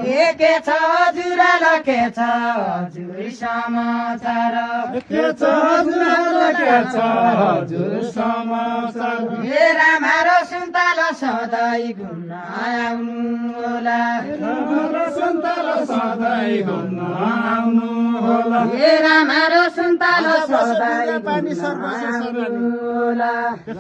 के छ हजुरलाई के छ हजुर समाचार के छ हजुरलाई के छ हजुर समाचार हे रामा र सुन्तल सधैँ घुम्न आउनु होला राम्रो सन्तान सधैँ घुम्न आउनु होला हे रामा र सुन्तल सधैँ घुम्न आउनु होला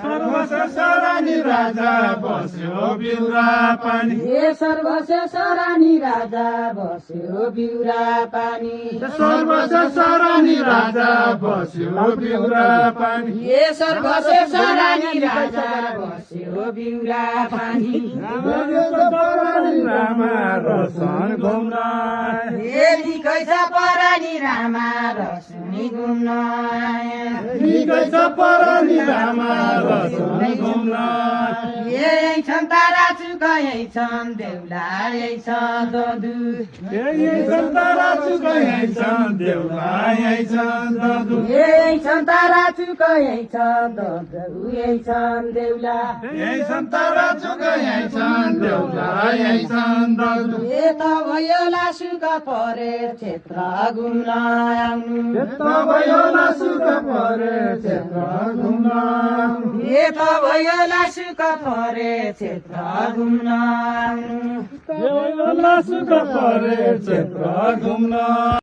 सर्वश्रेष्ठ रानी राजा बस्यो बिउरा पानी हे सर्वश्रेष्ठ रानी राजा बस्यो बिउरा पानी सर्वश्रेष्ठ रानी राजा बस्यो बिउरा पानी हे सर्वश्रेष्ठ रानी राजा बस्यो बिउरा पानी रामा रसन घुम्न हे निकै छ परानी रामा रसुनी घुम्न निकै छ परानी रामा रसन घुम्न यही छन् तारा चुका यही छन् देउला यही छ ददु यही छन् तारा चुका यही छन् देउला यही छन् ददु यही छन् तारा चुका यही छ ददु यही छन् देउला यही छन् तारा चुका यही छन् देउला यही छन् ददु ए त भयो लासुका परे क्षेत्र घुम्न आउनु त भयो लासुका परे क्षेत्र घुम्न ए त भयो लासुका परे क्षेत्र घुम्न आउनु लासुका परे क्षेत्र घुम्न